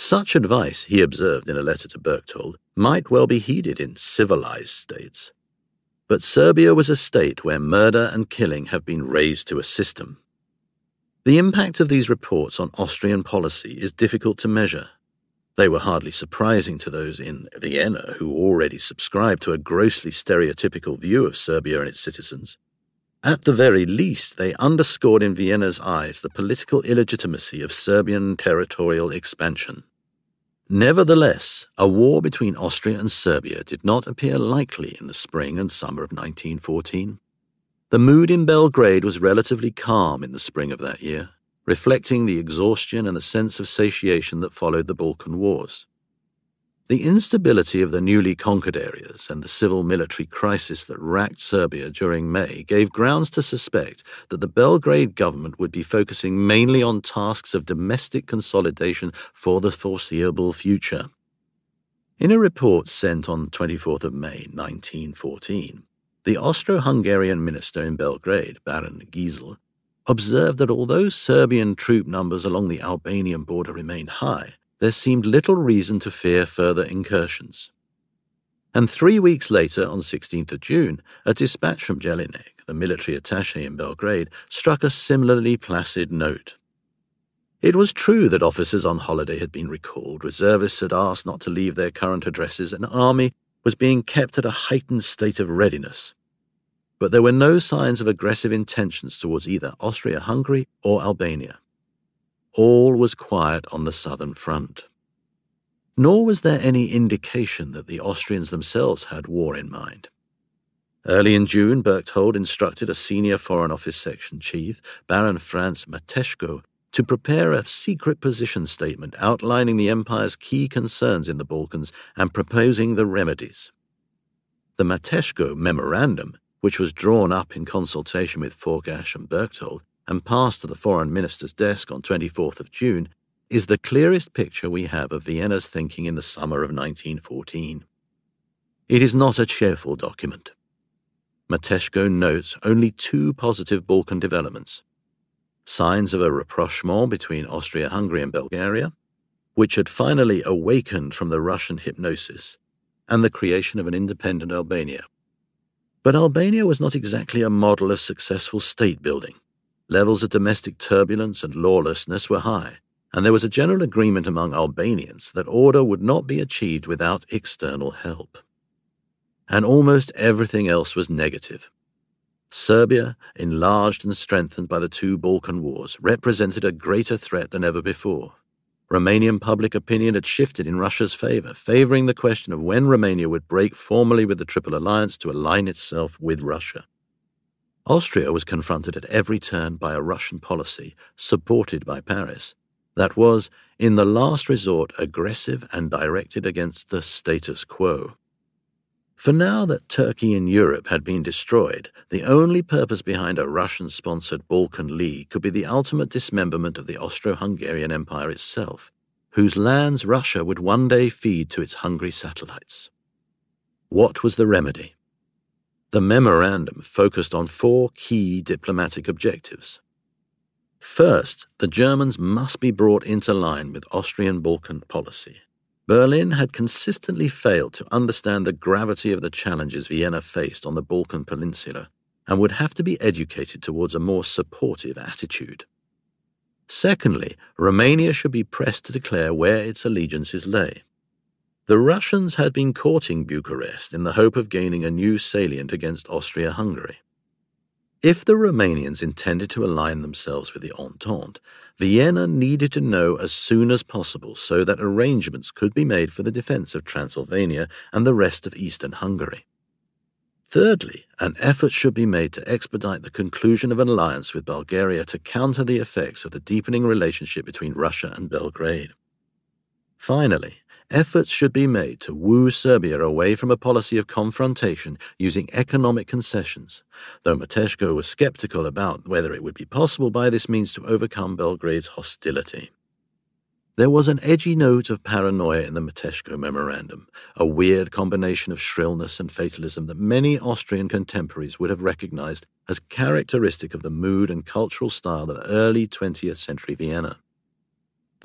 Such advice, he observed in a letter to Berchtold, might well be heeded in civilized states. But Serbia was a state where murder and killing have been raised to a system. The impact of these reports on Austrian policy is difficult to measure. They were hardly surprising to those in Vienna who already subscribed to a grossly stereotypical view of Serbia and its citizens. At the very least, they underscored in Vienna's eyes the political illegitimacy of Serbian territorial expansion. Nevertheless, a war between Austria and Serbia did not appear likely in the spring and summer of 1914. The mood in Belgrade was relatively calm in the spring of that year, reflecting the exhaustion and a sense of satiation that followed the Balkan Wars. The instability of the newly conquered areas and the civil-military crisis that racked Serbia during May gave grounds to suspect that the Belgrade government would be focusing mainly on tasks of domestic consolidation for the foreseeable future. In a report sent on 24th of May 1914, the Austro-Hungarian minister in Belgrade, Baron Giesel, observed that although Serbian troop numbers along the Albanian border remained high, there seemed little reason to fear further incursions. And 3 weeks later, on 16th of June, a dispatch from Jelinek, the military attaché in Belgrade, struck a similarly placid note. It was true that officers on holiday had been recalled, reservists had asked not to leave their current addresses, and the army was being kept at a heightened state of readiness. But there were no signs of aggressive intentions towards either Austria-Hungary or Albania. All was quiet on the southern front. Nor was there any indication that the Austrians themselves had war in mind. Early in June, Berchtold instructed a senior Foreign Office section chief, Baron Franz Matejko, to prepare a secret position statement outlining the Empire's key concerns in the Balkans and proposing the remedies. The Matejko Memorandum, which was drawn up in consultation with Forgash and Berchtold, and passed to the Foreign Minister's desk on 24th of June, is the clearest picture we have of Vienna's thinking in the summer of 1914. It is not a cheerful document. Matejko notes only 2 positive Balkan developments: signs of a rapprochement between Austria-Hungary and Bulgaria, which had finally awakened from the Russian hypnosis, and the creation of an independent Albania. But Albania was not exactly a model of successful state-building. Levels of domestic turbulence and lawlessness were high, and there was a general agreement among Albanians that order would not be achieved without external help. And almost everything else was negative. Serbia, enlarged and strengthened by the 2 Balkan Wars, represented a greater threat than ever before. Romanian public opinion had shifted in Russia's favoring the question of when Romania would break formally with the Triple Alliance to align itself with Russia. Austria was confronted at every turn by a Russian policy, supported by Paris, that was, in the last resort, aggressive and directed against the status quo. For now that Turkey in Europe had been destroyed, the only purpose behind a Russian-sponsored Balkan League could be the ultimate dismemberment of the Austro-Hungarian Empire itself, whose lands Russia would one day feed to its hungry satellites. What was the remedy? The memorandum focused on 4 key diplomatic objectives. First, the Germans must be brought into line with Austrian Balkan policy. Berlin had consistently failed to understand the gravity of the challenges Vienna faced on the Balkan Peninsula and would have to be educated towards a more supportive attitude. Secondly, Romania should be pressed to declare where its allegiances lay. The Russians had been courting Bucharest in the hope of gaining a new salient against Austria-Hungary. If the Romanians intended to align themselves with the Entente, Vienna needed to know as soon as possible so that arrangements could be made for the defense of Transylvania and the rest of eastern Hungary. Thirdly, an effort should be made to expedite the conclusion of an alliance with Bulgaria to counter the effects of the deepening relationship between Russia and Belgrade. Finally, efforts should be made to woo Serbia away from a policy of confrontation using economic concessions, though Matejko was skeptical about whether it would be possible by this means to overcome Belgrade's hostility. There was an edgy note of paranoia in the Matejko memorandum, a weird combination of shrillness and fatalism that many Austrian contemporaries would have recognized as characteristic of the mood and cultural style of early 20th century Vienna.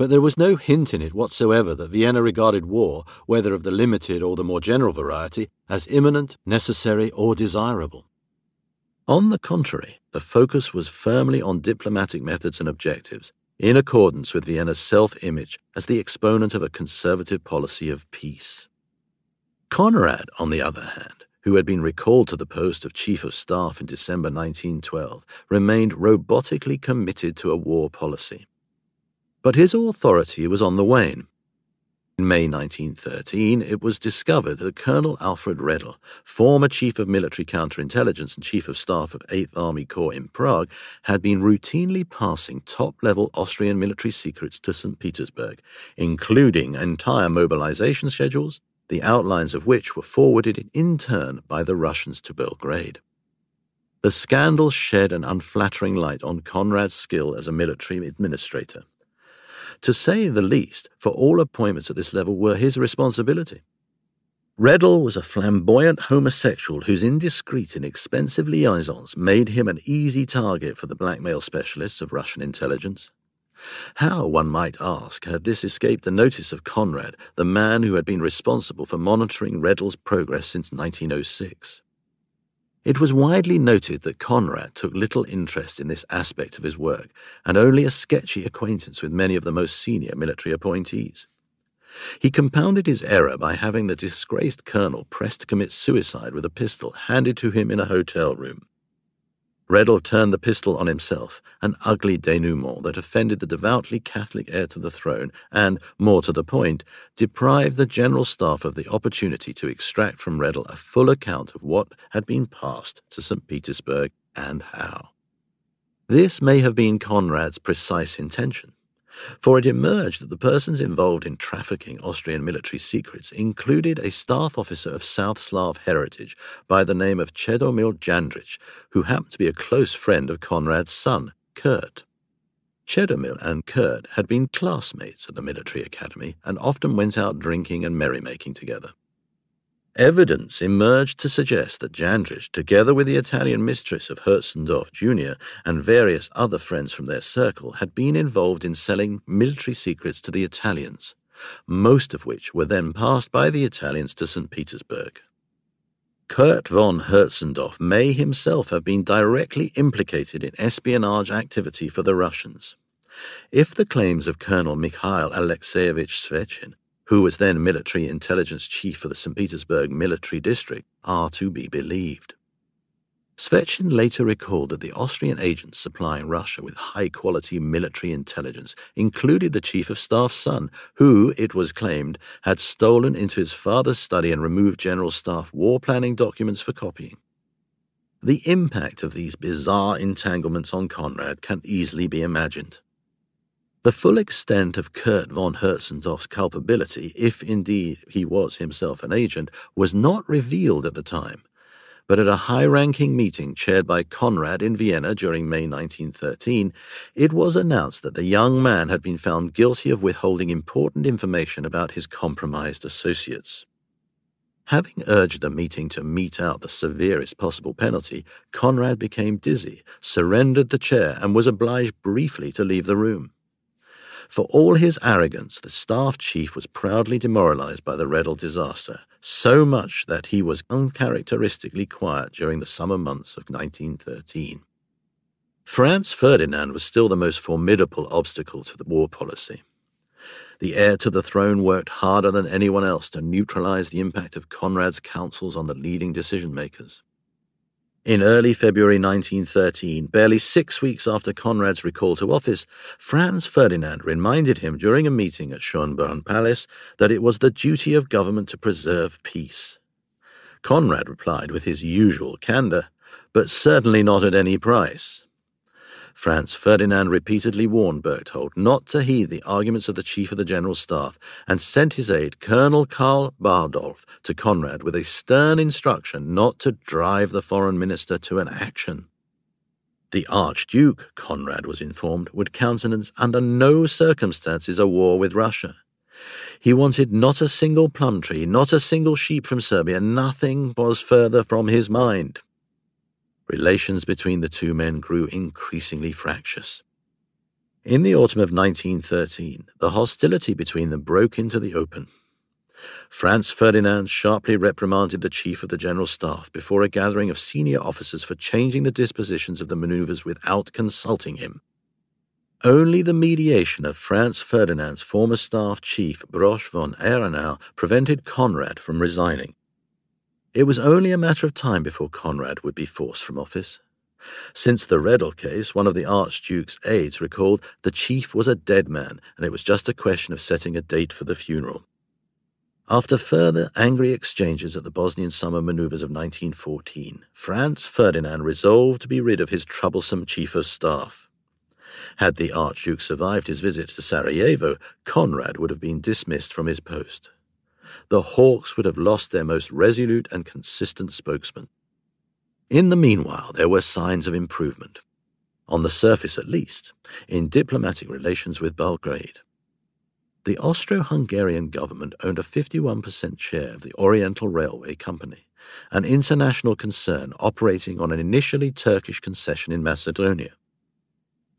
But there was no hint in it whatsoever that Vienna regarded war, whether of the limited or the more general variety, as imminent, necessary, or desirable. On the contrary, the focus was firmly on diplomatic methods and objectives, in accordance with Vienna's self-image as the exponent of a conservative policy of peace. Conrad, on the other hand, who had been recalled to the post of Chief of Staff in December 1912, remained robotically committed to a war policy. But his authority was on the wane. In May 1913, it was discovered that Colonel Alfred Redl, former Chief of Military Counterintelligence and Chief of Staff of 8th Army Corps in Prague, had been routinely passing top-level Austrian military secrets to St. Petersburg, including entire mobilization schedules, the outlines of which were forwarded in turn by the Russians to Belgrade. The scandal shed an unflattering light on Conrad's skill as a military administrator. To say the least, for all appointments at this level were his responsibility. Redl was a flamboyant homosexual whose indiscreet and expensive liaisons made him an easy target for the blackmail specialists of Russian intelligence. How, one might ask, had this escaped the notice of Conrad, the man who had been responsible for monitoring Redl's progress since 1906? It was widely noted that Conrad took little interest in this aspect of his work and only a sketchy acquaintance with many of the most senior military appointees. He compounded his error by having the disgraced colonel pressed to commit suicide with a pistol handed to him in a hotel room. Redl turned the pistol on himself, an ugly denouement that offended the devoutly Catholic heir to the throne and, more to the point, deprived the General Staff of the opportunity to extract from Redl a full account of what had been passed to St. Petersburg and how. This may have been Conrad's precise intention, for it emerged that the persons involved in trafficking Austrian military secrets included a staff officer of South Slav heritage by the name of Chedomil Jandrich, who happened to be a close friend of Conrad's son, Kurt. Chedomil and Kurt had been classmates at the military academy and often went out drinking and merrymaking together. Evidence emerged to suggest that Jandrich, together with the Italian mistress of Hertzendorf Jr. and various other friends from their circle, had been involved in selling military secrets to the Italians, most of which were then passed by the Italians to St. Petersburg. Kurt von Hertzendorf may himself have been directly implicated in espionage activity for the Russians. If the claims of Colonel Mikhail Alexeyevich Svechin, who was then military intelligence chief for the St. Petersburg military district, are to be believed. Svechin later recalled that the Austrian agents supplying Russia with high-quality military intelligence included the Chief of Staff's son, who, it was claimed, had stolen into his father's study and removed General Staff war planning documents for copying. The impact of these bizarre entanglements on Conrad can easily be imagined. The full extent of Kurt von Hertzendorf's culpability, if indeed he was himself an agent, was not revealed at the time, but at a high-ranking meeting chaired by Conrad in Vienna during May 1913, it was announced that the young man had been found guilty of withholding important information about his compromised associates. Having urged the meeting to mete out the severest possible penalty, Conrad became dizzy, surrendered the chair, and was obliged briefly to leave the room. For all his arrogance, the staff chief was proudly demoralized by the Redl disaster, so much that he was uncharacteristically quiet during the summer months of 1913. Franz Ferdinand was still the most formidable obstacle to the war policy. The heir to the throne worked harder than anyone else to neutralize the impact of Conrad's counsels on the leading decision-makers. In early February 1913, barely 6 weeks after Conrad's recall to office, Franz Ferdinand reminded him during a meeting at Schönbrunn Palace that it was the duty of government to preserve peace. Conrad replied with his usual candor, but certainly not at any price. Franz Ferdinand repeatedly warned Berchtold not to heed the arguments of the Chief of the General Staff and sent his aide, Colonel Karl Bardolph, to Conrad with a stern instruction not to drive the foreign minister to an action. The Archduke, Conrad was informed, would countenance under no circumstances a war with Russia. He wanted not a single plum tree, not a single sheep from Serbia. Nothing was further from his mind. Relations between the two men grew increasingly fractious. In the autumn of 1913, the hostility between them broke into the open. Franz Ferdinand sharply reprimanded the chief of the General Staff before a gathering of senior officers for changing the dispositions of the maneuvers without consulting him. Only the mediation of Franz Ferdinand's former staff chief Brosch von Ehrenau prevented Conrad from resigning. It was only a matter of time before Conrad would be forced from office. Since the Redl case, one of the Archduke's aides recalled the chief was a dead man, and it was just a question of setting a date for the funeral. After further angry exchanges at the Bosnian summer maneuvers of 1914, Franz Ferdinand resolved to be rid of his troublesome chief of staff. Had the Archduke survived his visit to Sarajevo, Conrad would have been dismissed from his post. The Hawks would have lost their most resolute and consistent spokesman. In the meanwhile, there were signs of improvement, on the surface at least, in diplomatic relations with Belgrade. The Austro-Hungarian government owned a 51% share of the Oriental Railway Company, an international concern operating on an initially Turkish concession in Macedonia.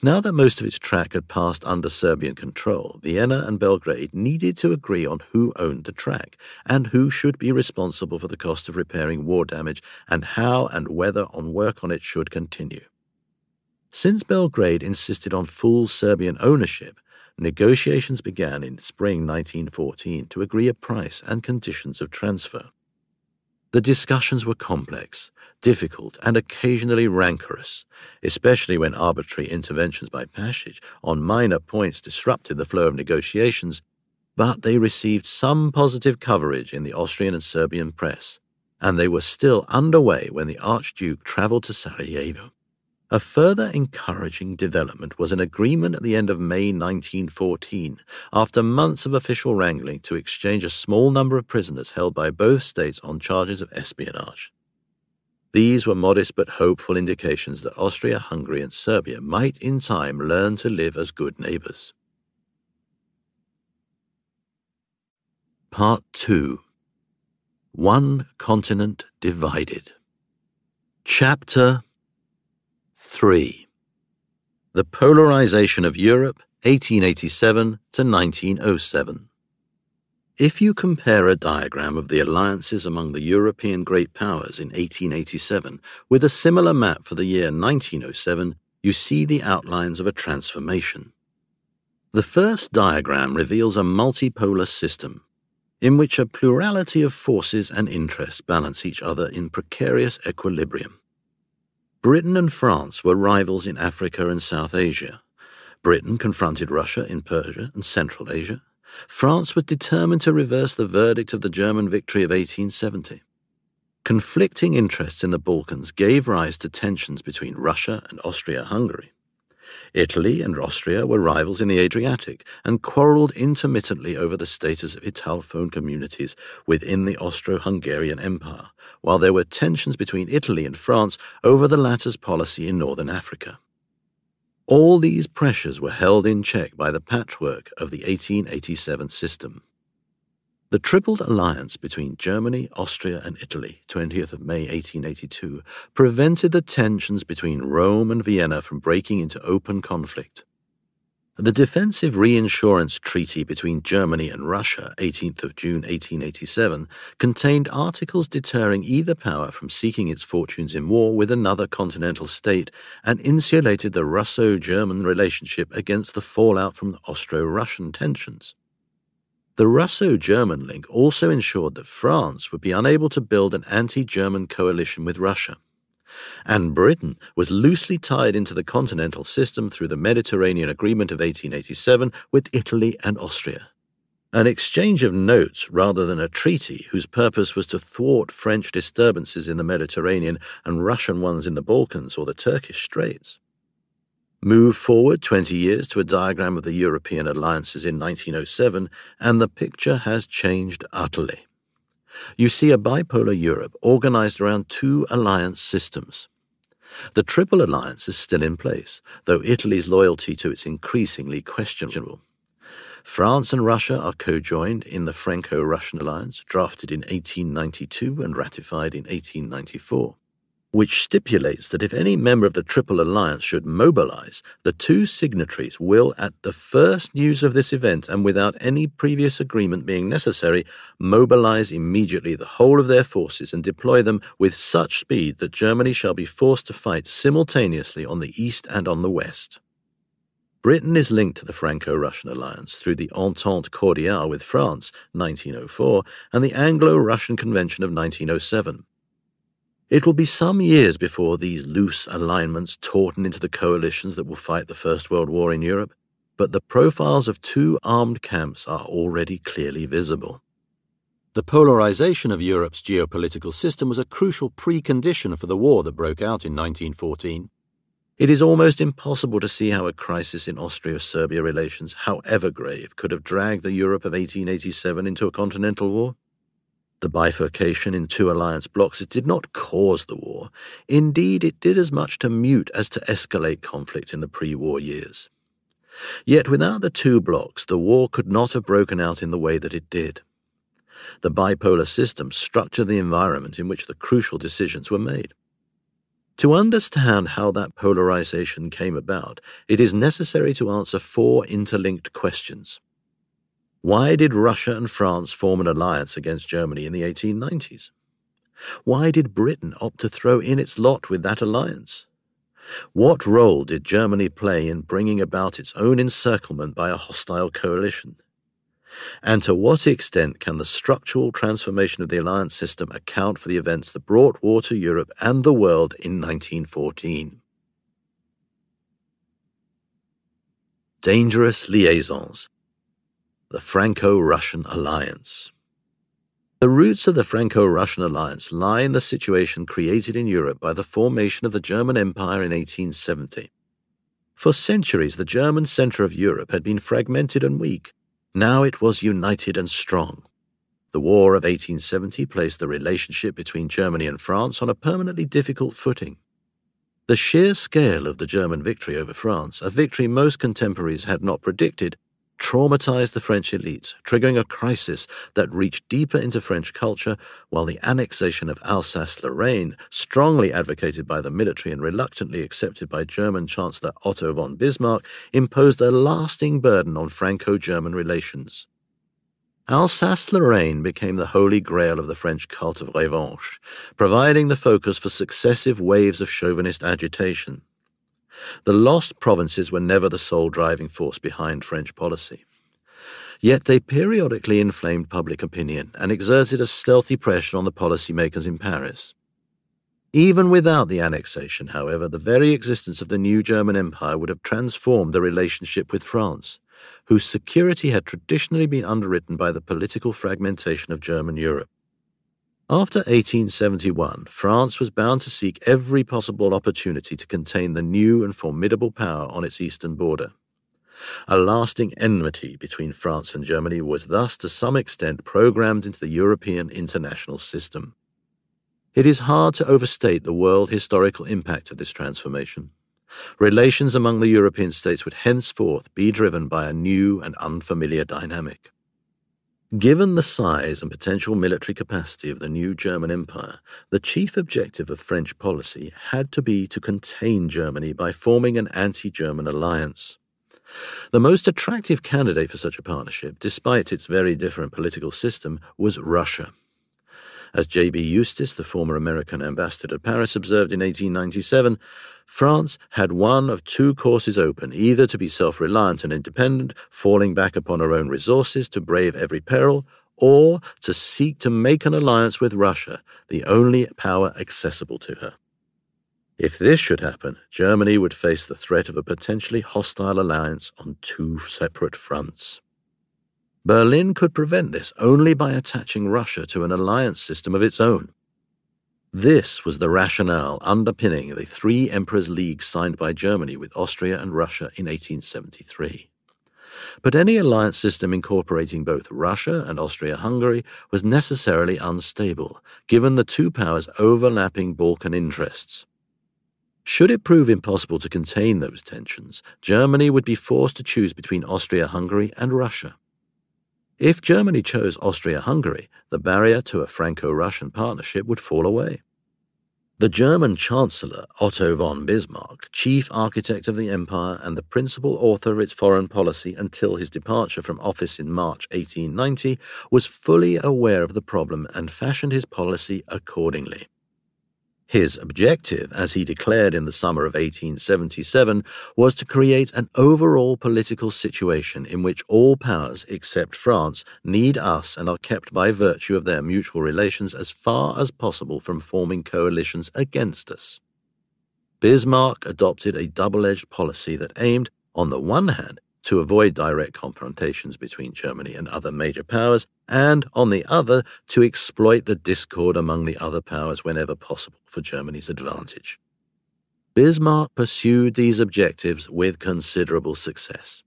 Now that most of its track had passed under Serbian control, Vienna and Belgrade needed to agree on who owned the track and who should be responsible for the cost of repairing war damage and how and whether work on it should continue. Since Belgrade insisted on full Serbian ownership, negotiations began in spring 1914 to agree a price and conditions of transfer. The discussions were complex, difficult, and occasionally rancorous, especially when arbitrary interventions by Pasich on minor points disrupted the flow of negotiations, but they received some positive coverage in the Austrian and Serbian press, and they were still underway when the Archduke travelled to Sarajevo. A further encouraging development was an agreement at the end of May 1914, after months of official wrangling, to exchange a small number of prisoners held by both states on charges of espionage. These were modest but hopeful indications that Austria-Hungary and Serbia might in time learn to live as good neighbours. Part 2. One Continent Divided. Chapter 3. The Polarization of Europe, 1887 to 1907. If you compare a diagram of the alliances among the European great powers in 1887 with a similar map for the year 1907, you see the outlines of a transformation. The first diagram reveals a multipolar system, in which a plurality of forces and interests balance each other in precarious equilibrium. Britain and France were rivals in Africa and South Asia. Britain confronted Russia in Persia and Central Asia. France was determined to reverse the verdict of the German victory of 1870. Conflicting interests in the Balkans gave rise to tensions between Russia and Austria-Hungary. Italy and Austria were rivals in the Adriatic and quarrelled intermittently over the status of Italophone communities within the Austro-Hungarian Empire, while there were tensions between Italy and France over the latter's policy in northern Africa. All these pressures were held in check by the patchwork of the 1887 system. The tripled alliance between Germany, Austria, and Italy, 20th of May 1882, prevented the tensions between Rome and Vienna from breaking into open conflict. The Defensive Reinsurance Treaty between Germany and Russia, 18th of June 1887, contained articles deterring either power from seeking its fortunes in war with another continental state and insulated the Russo-German relationship against the fallout from the Austro-Russian tensions. The Russo-German link also ensured that France would be unable to build an anti-German coalition with Russia, and Britain was loosely tied into the continental system through the Mediterranean Agreement of 1887 with Italy and Austria, an exchange of notes rather than a treaty whose purpose was to thwart French disturbances in the Mediterranean and Russian ones in the Balkans or the Turkish Straits. Move forward 20 years to a diagram of the European alliances in 1907, and the picture has changed utterly. You see a bipolar Europe organized around two alliance systems. The Triple Alliance is still in place, though Italy's loyalty to it's increasingly questionable. France and Russia are co-joined in the Franco-Russian alliance, drafted in 1892 and ratified in 1894. which stipulates that if any member of the Triple Alliance should mobilize, the two signatories will, at the first news of this event and without any previous agreement being necessary, mobilize immediately the whole of their forces and deploy them with such speed that Germany shall be forced to fight simultaneously on the east and on the west. Britain is linked to the Franco-Russian alliance through the Entente Cordiale with France, 1904, and the Anglo-Russian Convention of 1907. It will be some years before these loose alignments tauten into the coalitions that will fight the First World War in Europe, but the profiles of two armed camps are already clearly visible. The polarization of Europe's geopolitical system was a crucial precondition for the war that broke out in 1914. It is almost impossible to see how a crisis in Austria-Serbia relations, however grave, could have dragged the Europe of 1887 into a continental war. The bifurcation in two alliance blocs did not cause the war. Indeed, it did as much to mute as to escalate conflict in the pre-war years. Yet without the two blocs, the war could not have broken out in the way that it did. The bipolar system structured the environment in which the crucial decisions were made. To understand how that polarization came about, it is necessary to answer four interlinked questions. Why did Russia and France form an alliance against Germany in the 1890s? Why did Britain opt to throw in its lot with that alliance? What role did Germany play in bringing about its own encirclement by a hostile coalition? And to what extent can the structural transformation of the alliance system account for the events that brought war to Europe and the world in 1914? Dangerous liaisons. The Franco-Russian alliance. The roots of the Franco-Russian alliance lie in the situation created in Europe by the formation of the German Empire in 1870. For centuries, the German centre of Europe had been fragmented and weak. Now it was united and strong. The War of 1870 placed the relationship between Germany and France on a permanently difficult footing. The sheer scale of the German victory over France, a victory most contemporaries had not predicted, traumatized the French elites, triggering a crisis that reached deeper into French culture, while the annexation of Alsace-Lorraine, strongly advocated by the military and reluctantly accepted by German Chancellor Otto von Bismarck, imposed a lasting burden on Franco-German relations. Alsace-Lorraine became the holy grail of the French cult of revanche, providing the focus for successive waves of chauvinist agitation. The lost provinces were never the sole driving force behind French policy. Yet they periodically inflamed public opinion and exerted a stealthy pressure on the policymakers in Paris. Even without the annexation, however, the very existence of the new German Empire would have transformed the relationship with France, whose security had traditionally been underwritten by the political fragmentation of German Europe. After 1871, France was bound to seek every possible opportunity to contain the new and formidable power on its eastern border. A lasting enmity between France and Germany was thus to some extent programmed into the European international system. It is hard to overstate the world historical impact of this transformation. Relations among the European states would henceforth be driven by a new and unfamiliar dynamic. Given the size and potential military capacity of the new German Empire, the chief objective of French policy had to be to contain Germany by forming an anti-German alliance. The most attractive candidate for such a partnership, despite its very different political system, was Russia. As J.B. Eustace, the former American ambassador to Paris, observed in 1897, France had one of two courses open, either to be self-reliant and independent, falling back upon her own resources to brave every peril, or to seek to make an alliance with Russia, the only power accessible to her. If this should happen, Germany would face the threat of a potentially hostile alliance on two separate fronts. Berlin could prevent this only by attaching Russia to an alliance system of its own. This was the rationale underpinning the Three Emperors' League signed by Germany with Austria and Russia in 1873. But any alliance system incorporating both Russia and Austria-Hungary was necessarily unstable, given the two powers' overlapping Balkan interests. Should it prove impossible to contain those tensions, Germany would be forced to choose between Austria-Hungary and Russia. If Germany chose Austria-Hungary, the barrier to a Franco-Russian partnership would fall away. The German Chancellor Otto von Bismarck, chief architect of the empire and the principal author of its foreign policy until his departure from office in March 1890, was fully aware of the problem and fashioned his policy accordingly. His objective, as he declared in the summer of 1877, was to create an overall political situation in which all powers, except France, need us and are kept by virtue of their mutual relations as far as possible from forming coalitions against us. Bismarck adopted a double-edged policy that aimed, on the one hand, to avoid direct confrontations between Germany and other major powers, and, on the other, to exploit the discord among the other powers whenever possible for Germany's advantage. Bismarck pursued these objectives with considerable success.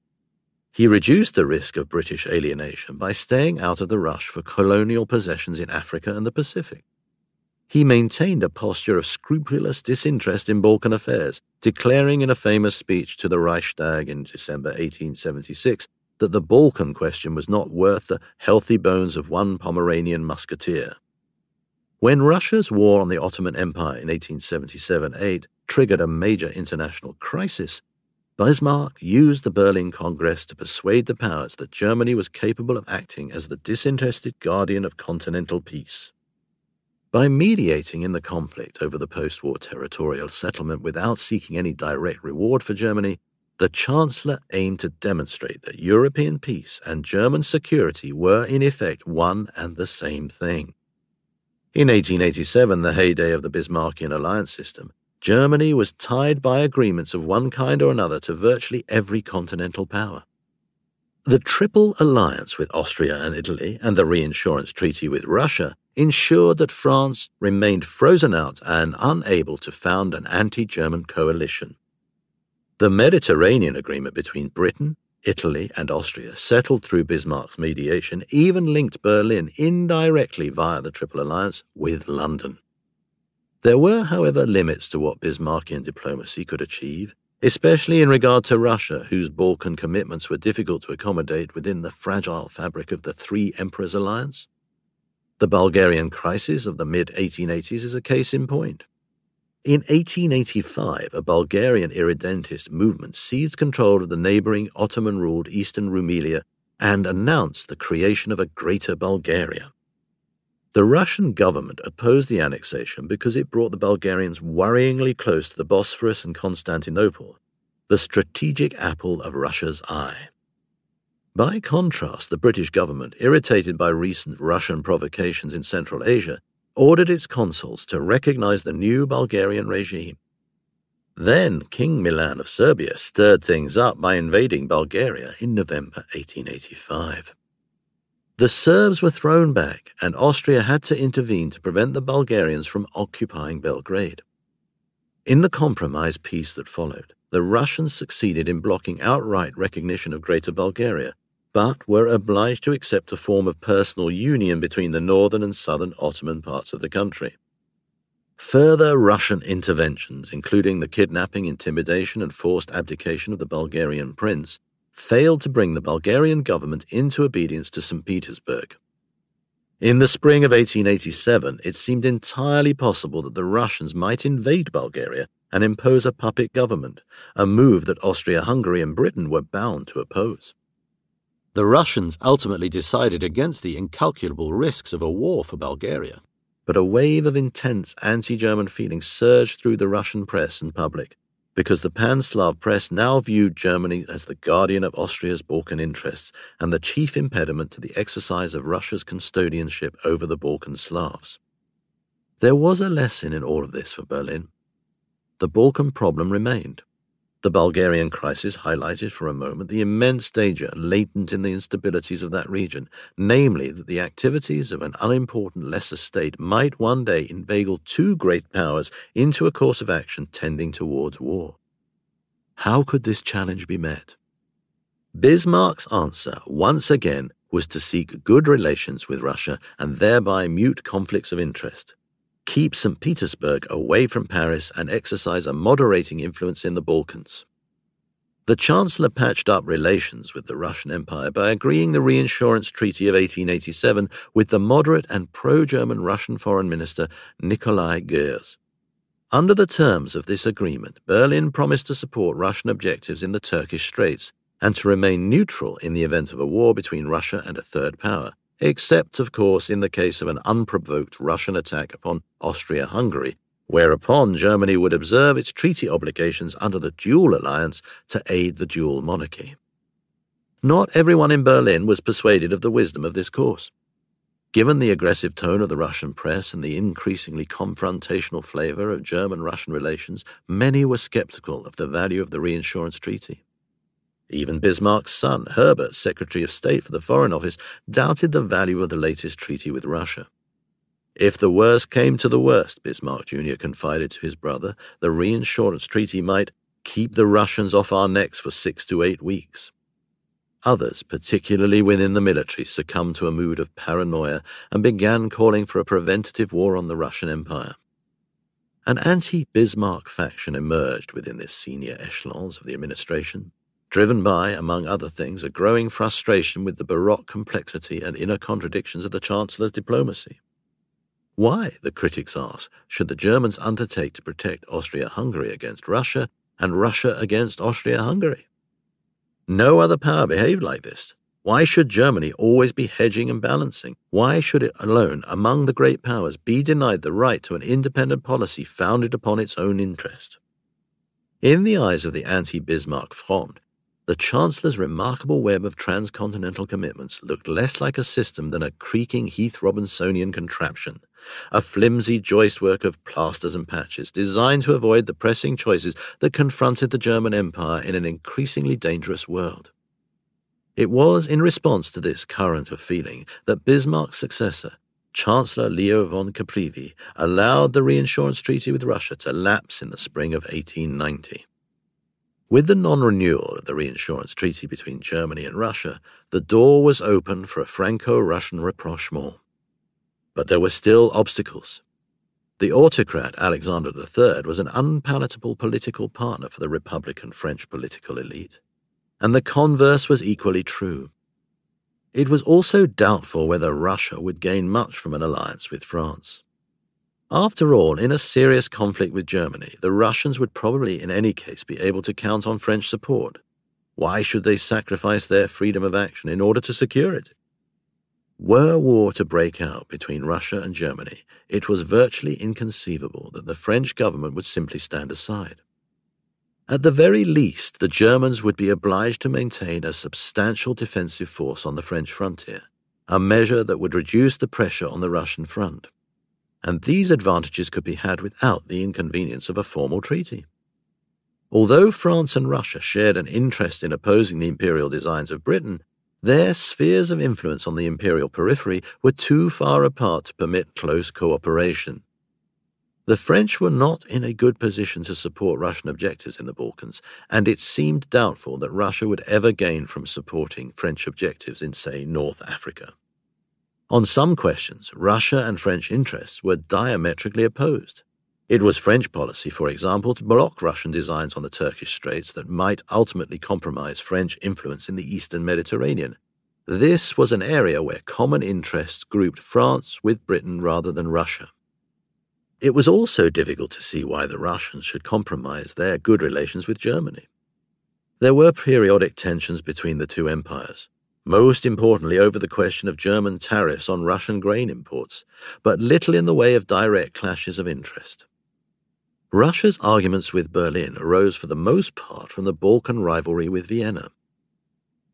He reduced the risk of British alienation by staying out of the rush for colonial possessions in Africa and the Pacific. He maintained a posture of scrupulous disinterest in Balkan affairs, declaring in a famous speech to the Reichstag in December 1876 that the Balkan question was not worth the healthy bones of one Pomeranian musketeer. When Russia's war on the Ottoman Empire in 1877-8 triggered a major international crisis, Bismarck used the Berlin Congress to persuade the powers that Germany was capable of acting as the disinterested guardian of continental peace. By mediating in the conflict over the post-war territorial settlement without seeking any direct reward for Germany, the Chancellor aimed to demonstrate that European peace and German security were in effect one and the same thing. In 1887, the heyday of the Bismarckian alliance system, Germany was tied by agreements of one kind or another to virtually every continental power. The Triple Alliance with Austria and Italy and the reinsurance treaty with Russia ensured that France remained frozen out and unable to found an anti-German coalition. The Mediterranean agreement between Britain, Italy, and Austria, settled through Bismarck's mediation, even linked Berlin indirectly via the Triple Alliance with London. There were, however, limits to what Bismarckian diplomacy could achieve, especially in regard to Russia, whose Balkan commitments were difficult to accommodate within the fragile fabric of the Three Emperors Alliance. The Bulgarian crisis of the mid-1880s is a case in point. In 1885, a Bulgarian irredentist movement seized control of the neighboring Ottoman-ruled eastern Rumelia and announced the creation of a Greater Bulgaria. The Russian government opposed the annexation because it brought the Bulgarians worryingly close to the Bosphorus and Constantinople, the strategic apple of Russia's eye. By contrast, the British government, irritated by recent Russian provocations in Central Asia, ordered its consuls to recognize the new Bulgarian regime. Then King Milan of Serbia stirred things up by invading Bulgaria in November 1885. The Serbs were thrown back, and Austria had to intervene to prevent the Bulgarians from occupying Belgrade. In the compromise peace that followed, the Russians succeeded in blocking outright recognition of Greater Bulgaria, but were obliged to accept a form of personal union between the northern and southern Ottoman parts of the country. Further Russian interventions, including the kidnapping, intimidation, and forced abdication of the Bulgarian prince, failed to bring the Bulgarian government into obedience to St. Petersburg. In the spring of 1887, it seemed entirely possible that the Russians might invade Bulgaria and impose a puppet government, a move that Austria-Hungary and Britain were bound to oppose. The Russians ultimately decided against the incalculable risks of a war for Bulgaria, but a wave of intense anti-German feeling surged through the Russian press and public, because the Pan-Slav press now viewed Germany as the guardian of Austria's Balkan interests and the chief impediment to the exercise of Russia's custodianship over the Balkan Slavs. There was a lesson in all of this for Berlin. The Balkan problem remained. The Bulgarian crisis highlighted for a moment the immense danger latent in the instabilities of that region, namely that the activities of an unimportant lesser state might one day inveigle two great powers into a course of action tending towards war. How could this challenge be met? Bismarck's answer, once again, was to seek good relations with Russia and thereby mute conflicts of interest. Keep St. Petersburg away from Paris and exercise a moderating influence in the Balkans. The Chancellor patched up relations with the Russian Empire by agreeing the Reinsurance Treaty of 1887 with the moderate and pro-German Russian Foreign Minister Nikolai Gers. Under the terms of this agreement, Berlin promised to support Russian objectives in the Turkish Straits and to remain neutral in the event of a war between Russia and a third power, except, of course, in the case of an unprovoked Russian attack upon Austria-Hungary, whereupon Germany would observe its treaty obligations under the dual alliance to aid the dual monarchy. Not everyone in Berlin was persuaded of the wisdom of this course. Given the aggressive tone of the Russian press and the increasingly confrontational flavor of German-Russian relations, many were skeptical of the value of the reinsurance treaty. Even Bismarck's son, Herbert, Secretary of State for the Foreign Office, doubted the value of the latest treaty with Russia. If the worst came to the worst, Bismarck Jr. confided to his brother, the reinsurance treaty might keep the Russians off our necks for 6 to 8 weeks. Others, particularly within the military, succumbed to a mood of paranoia and began calling for a preventative war on the Russian Empire. An anti-Bismarck faction emerged within the senior echelons of the administration, driven by, among other things, a growing frustration with the baroque complexity and inner contradictions of the Chancellor's diplomacy. Why, the critics asked, should the Germans undertake to protect Austria-Hungary against Russia and Russia against Austria-Hungary? No other power behaved like this. Why should Germany always be hedging and balancing? Why should it alone, among the great powers, be denied the right to an independent policy founded upon its own interest? In the eyes of the anti-Bismarck front, the Chancellor's remarkable web of transcontinental commitments looked less like a system than a creaking Heath-Robinsonian contraption, a flimsy joistwork of plasters and patches designed to avoid the pressing choices that confronted the German Empire in an increasingly dangerous world. It was in response to this current of feeling that Bismarck's successor, Chancellor Leo von Caprivi, allowed the reinsurance treaty with Russia to lapse in the spring of 1890. With the non-renewal of the reinsurance treaty between Germany and Russia, the door was open for a Franco-Russian rapprochement. But there were still obstacles. The autocrat Alexander III was an unpalatable political partner for the Republican French political elite, and the converse was equally true. It was also doubtful whether Russia would gain much from an alliance with France. After all, in a serious conflict with Germany, the Russians would probably in any case be able to count on French support. Why should they sacrifice their freedom of action in order to secure it? Were war to break out between Russia and Germany, it was virtually inconceivable that the French government would simply stand aside. At the very least, the Germans would be obliged to maintain a substantial defensive force on the French frontier, a measure that would reduce the pressure on the Russian front. And these advantages could be had without the inconvenience of a formal treaty. Although France and Russia shared an interest in opposing the imperial designs of Britain, their spheres of influence on the imperial periphery were too far apart to permit close cooperation. The French were not in a good position to support Russian objectives in the Balkans, and it seemed doubtful that Russia would ever gain from supporting French objectives in, say, North Africa. On some questions, Russia and French interests were diametrically opposed. It was French policy, for example, to block Russian designs on the Turkish Straits that might ultimately compromise French influence in the eastern Mediterranean. This was an area where common interests grouped France with Britain rather than Russia. It was also difficult to see why the Russians should compromise their good relations with Germany. There were periodic tensions between the two empires, most importantly over the question of German tariffs on Russian grain imports, but little in the way of direct clashes of interest. Russia's arguments with Berlin arose for the most part from the Balkan rivalry with Vienna.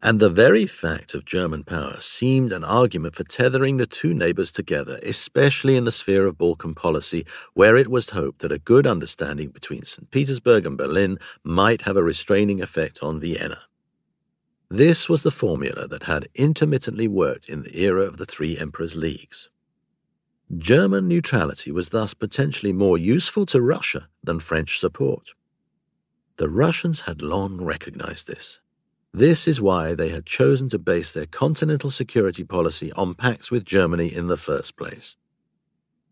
And the very fact of German power seemed an argument for tethering the two neighbours together, especially in the sphere of Balkan policy, where it was hoped that a good understanding between St. Petersburg and Berlin might have a restraining effect on Vienna. This was the formula that had intermittently worked in the era of the Three Emperors' Leagues. German neutrality was thus potentially more useful to Russia than French support. The Russians had long recognized this. This is why they had chosen to base their continental security policy on pacts with Germany in the first place.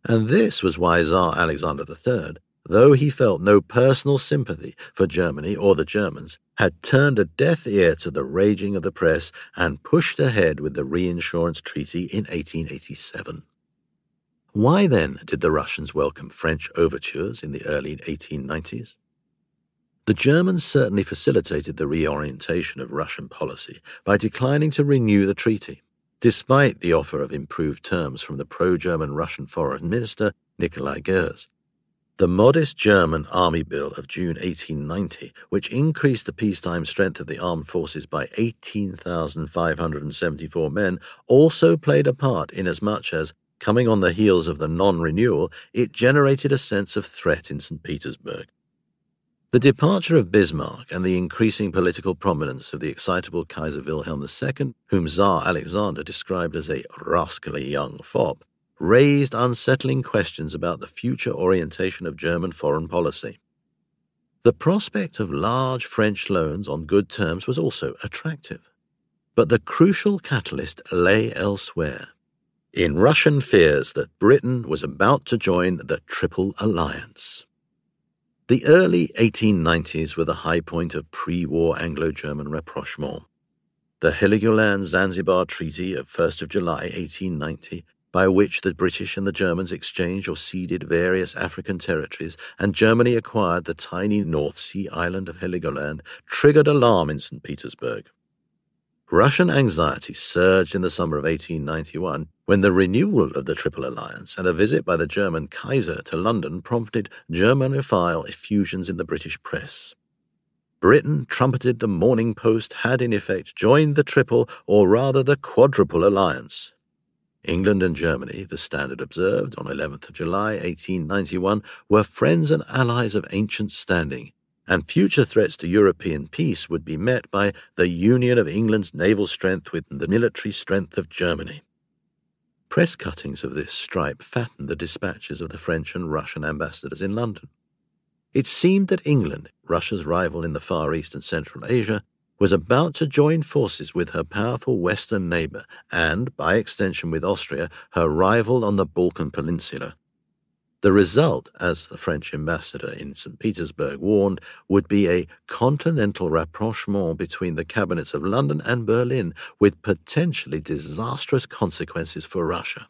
And this was why Tsar Alexander III, though he felt no personal sympathy for Germany or the Germans, had turned a deaf ear to the raging of the press and pushed ahead with the reinsurance treaty in 1887. Why then did the Russians welcome French overtures in the early 1890s? The Germans certainly facilitated the reorientation of Russian policy by declining to renew the treaty, despite the offer of improved terms from the pro-German Russian Foreign Minister Nikolai Gers. The modest German Army Bill of June 1890, which increased the peacetime strength of the armed forces by 18,574 men, also played a part inasmuch as, coming on the heels of the non-renewal, it generated a sense of threat in St. Petersburg. The departure of Bismarck and the increasing political prominence of the excitable Kaiser Wilhelm II, whom Tsar Alexander described as a rascally young fop, raised unsettling questions about the future orientation of German foreign policy. The prospect of large French loans on good terms was also attractive. But the crucial catalyst lay elsewhere, in Russian fears that Britain was about to join the Triple Alliance. The early 1890s were the high point of pre-war Anglo-German rapprochement. The Heligoland-Zanzibar Treaty of 1st of July 1890, by which the British and the Germans exchanged or ceded various African territories and Germany acquired the tiny North Sea island of Heligoland, triggered alarm in St. Petersburg. Russian anxiety surged in the summer of 1891 when the renewal of the Triple Alliance and a visit by the German Kaiser to London prompted Germanophile effusions in the British press. Britain, trumpeted the Morning Post, had in effect joined the Triple, or rather the Quadruple Alliance. England and Germany, the Standard observed on 11th of July 1891, were friends and allies of ancient standing, and future threats to European peace would be met by the union of England's naval strength with the military strength of Germany. Press cuttings of this stripe fattened the dispatches of the French and Russian ambassadors in London. It seemed that England, Russia's rival in the Far East and Central Asia, was about to join forces with her powerful western neighbour and, by extension with Austria, her rival on the Balkan Peninsula. The result, as the French ambassador in St. Petersburg warned, would be a continental rapprochement between the cabinets of London and Berlin, with potentially disastrous consequences for Russia.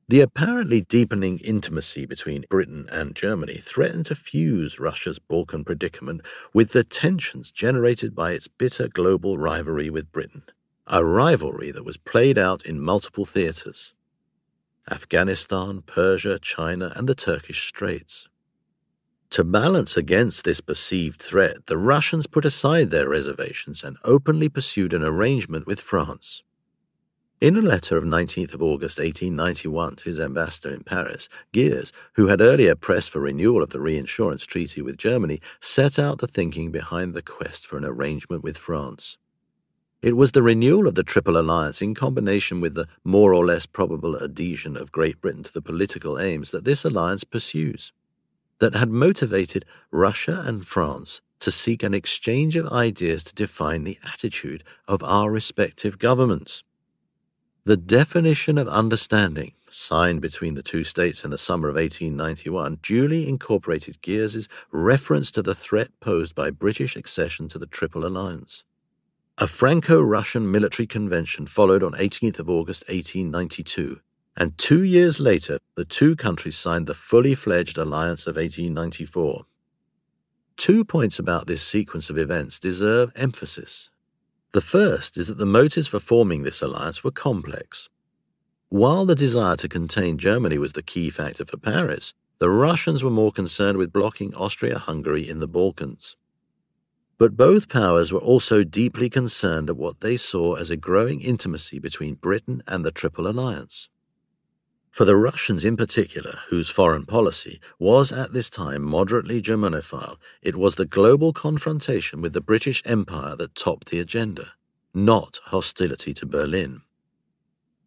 The apparently deepening intimacy between Britain and Germany threatened to fuse Russia's Balkan predicament with the tensions generated by its bitter global rivalry with Britain, a rivalry that was played out in multiple theatres: Afghanistan, Persia, China, and the Turkish Straits. To balance against this perceived threat, the Russians put aside their reservations and openly pursued an arrangement with France. In a letter of 19th of August 1891 to his ambassador in Paris, Gers, who had earlier pressed for renewal of the reinsurance treaty with Germany, set out the thinking behind the quest for an arrangement with France. It was the renewal of the Triple Alliance in combination with the more or less probable adhesion of Great Britain to the political aims that this alliance pursues, that had motivated Russia and France to seek an exchange of ideas to define the attitude of our respective governments. The definition of understanding, signed between the two states in the summer of 1891, duly incorporated Gers's reference to the threat posed by British accession to the Triple Alliance. A Franco-Russian military convention followed on 18th of August 1892, and 2 years later the two countries signed the fully fledged alliance of 1894. 2 points about this sequence of events deserve emphasis. The first is that the motives for forming this alliance were complex. While the desire to contain Germany was the key factor for Paris, the Russians were more concerned with blocking Austria-Hungary in the Balkans. But both powers were also deeply concerned at what they saw as a growing intimacy between Britain and the Triple Alliance. For the Russians in particular, whose foreign policy was at this time moderately Germanophile, it was the global confrontation with the British Empire that topped the agenda, not hostility to Berlin.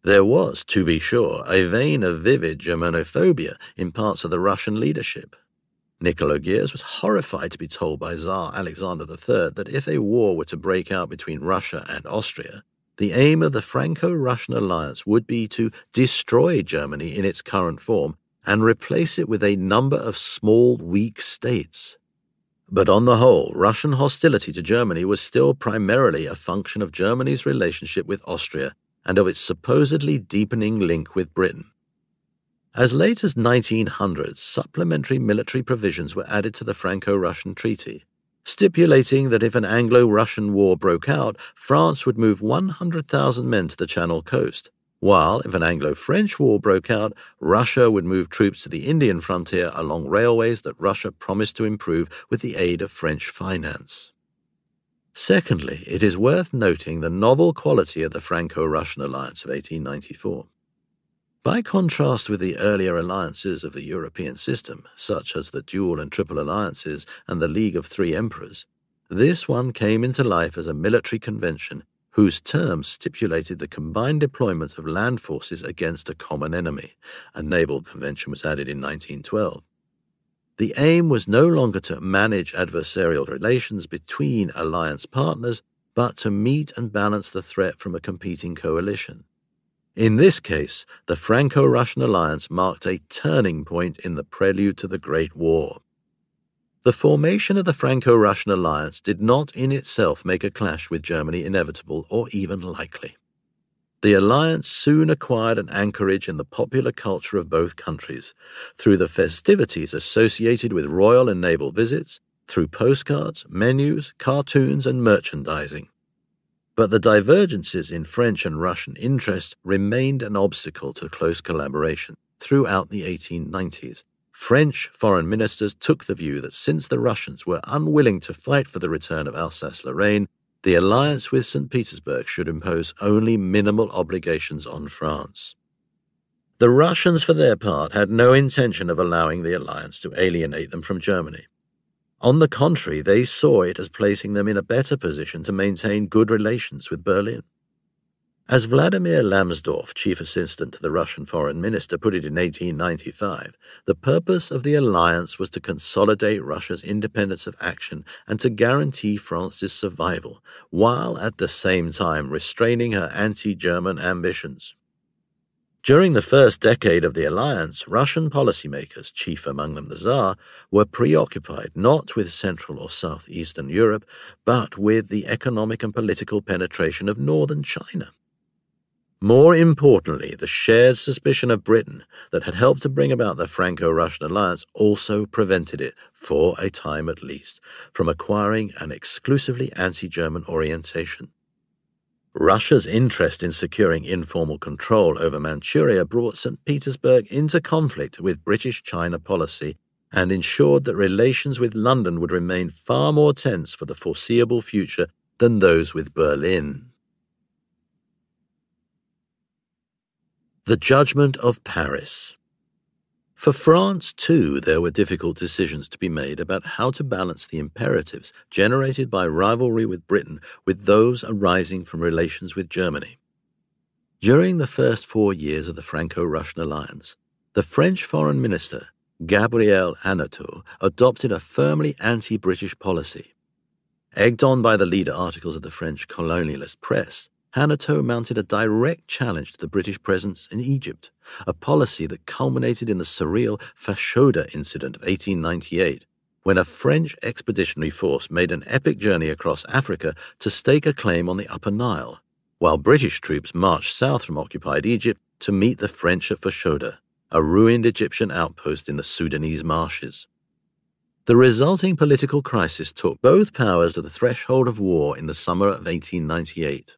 There was, to be sure, a vein of vivid Germanophobia in parts of the Russian leadership. Nikolai Gers was horrified to be told by Tsar Alexander III that if a war were to break out between Russia and Austria, the aim of the Franco-Russian alliance would be to destroy Germany in its current form and replace it with a number of small, weak states. But on the whole, Russian hostility to Germany was still primarily a function of Germany's relationship with Austria and of its supposedly deepening link with Britain. As late as 1900, supplementary military provisions were added to the Franco-Russian Treaty, stipulating that if an Anglo-Russian war broke out, France would move 100,000 men to the Channel coast, while if an Anglo-French war broke out, Russia would move troops to the Indian frontier along railways that Russia promised to improve with the aid of French finance. Secondly, it is worth noting the novel quality of the Franco-Russian alliance of 1894. By contrast with the earlier alliances of the European system, such as the Dual and Triple Alliances and the League of Three Emperors, this one came into life as a military convention whose terms stipulated the combined deployment of land forces against a common enemy. A naval convention was added in 1912. The aim was no longer to manage adversarial relations between alliance partners, but to meet and balance the threat from a competing coalition. In this case, the Franco-Russian alliance marked a turning point in the prelude to the Great War. The formation of the Franco-Russian alliance did not in itself make a clash with Germany inevitable or even likely. The alliance soon acquired an anchorage in the popular culture of both countries, through the festivities associated with royal and naval visits, through postcards, menus, cartoons, and merchandising. But the divergences in French and Russian interests remained an obstacle to close collaboration throughout the 1890s. French foreign ministers took the view that since the Russians were unwilling to fight for the return of Alsace-Lorraine, the alliance with St. Petersburg should impose only minimal obligations on France. The Russians, for their part, had no intention of allowing the alliance to alienate them from Germany. On the contrary, they saw it as placing them in a better position to maintain good relations with Berlin. As Vladimir Lambsdorff, chief assistant to the Russian foreign minister, put it in 1895, the purpose of the alliance was to consolidate Russia's independence of action and to guarantee France's survival, while at the same time restraining her anti-German ambitions. During the first decade of the alliance, Russian policymakers, chief among them the Tsar, were preoccupied not with Central or Southeastern Europe, but with the economic and political penetration of northern China. More importantly, the shared suspicion of Britain that had helped to bring about the Franco-Russian alliance also prevented it, for a time at least, from acquiring an exclusively anti-German orientation. Russia's interest in securing informal control over Manchuria brought St. Petersburg into conflict with British China policy and ensured that relations with London would remain far more tense for the foreseeable future than those with Berlin. The Judgment of Paris. For France, too, there were difficult decisions to be made about how to balance the imperatives generated by rivalry with Britain with those arising from relations with Germany. During the first 4 years of the Franco-Russian alliance, the French foreign minister, Gabriel Hanotaux, adopted a firmly anti-British policy. Egged on by the leader articles of the French colonialist press, Hanotaux mounted a direct challenge to the British presence in Egypt, a policy that culminated in the surreal Fashoda incident of 1898, when a French expeditionary force made an epic journey across Africa to stake a claim on the Upper Nile, while British troops marched south from occupied Egypt to meet the French at Fashoda, a ruined Egyptian outpost in the Sudanese marshes. The resulting political crisis took both powers to the threshold of war in the summer of 1898.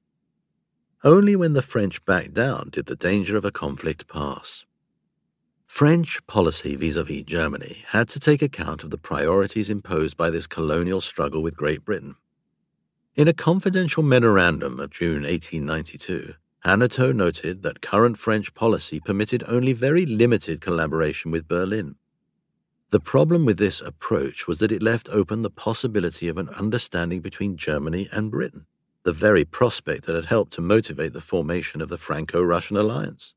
Only when the French backed down did the danger of a conflict pass. French policy vis-à-vis Germany had to take account of the priorities imposed by this colonial struggle with Great Britain. In a confidential memorandum of June 1892, Hanotaux noted that current French policy permitted only very limited collaboration with Berlin. The problem with this approach was that it left open the possibility of an understanding between Germany and Britain, the very prospect that had helped to motivate the formation of the Franco-Russian alliance.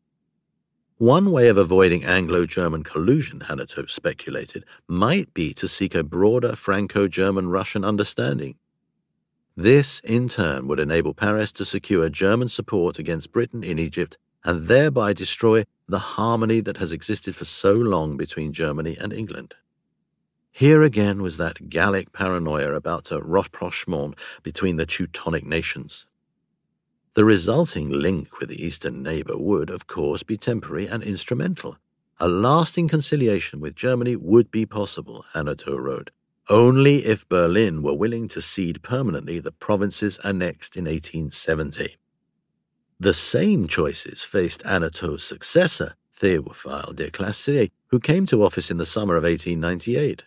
One way of avoiding Anglo-German collusion, Hanotaux speculated, might be to seek a broader Franco-German-Russian understanding. This, in turn, would enable Paris to secure German support against Britain in Egypt and thereby destroy the harmony that has existed for so long between Germany and England. Here again was that Gallic paranoia about a rapprochement between the Teutonic nations. The resulting link with the eastern neighbour would, of course, be temporary and instrumental, A lasting conciliation with Germany would be possible, Anatole wrote, only if Berlin were willing to cede permanently the provinces annexed in 1870. The same choices faced Anatole's successor, Théophile de Classé, who came to office in the summer of 1898.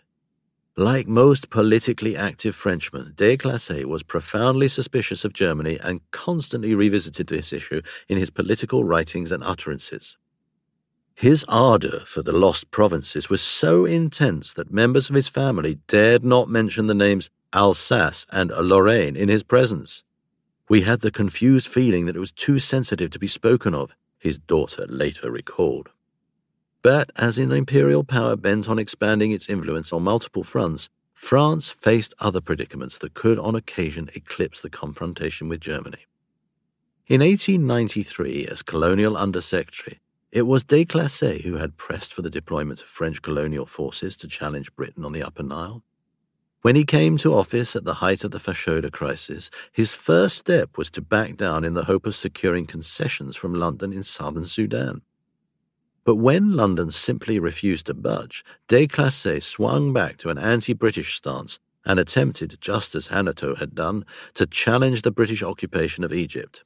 Like most politically active Frenchmen, de Classé was profoundly suspicious of Germany and constantly revisited this issue in his political writings and utterances. His ardor for the lost provinces was so intense that members of his family dared not mention the names Alsace and Lorraine in his presence. We had the confused feeling that it was too sensitive to be spoken of, his daughter later recalled. But as an imperial power bent on expanding its influence on multiple fronts, France faced other predicaments that could on occasion eclipse the confrontation with Germany. In 1893, as colonial undersecretary, it was de Classé who had pressed for the deployment of French colonial forces to challenge Britain on the Upper Nile. When he came to office at the height of the Fashoda crisis, his first step was to back down in the hope of securing concessions from London in southern Sudan. But when London simply refused to budge, de Classé swung back to an anti-British stance and attempted, just as Anatole had done, to challenge the British occupation of Egypt.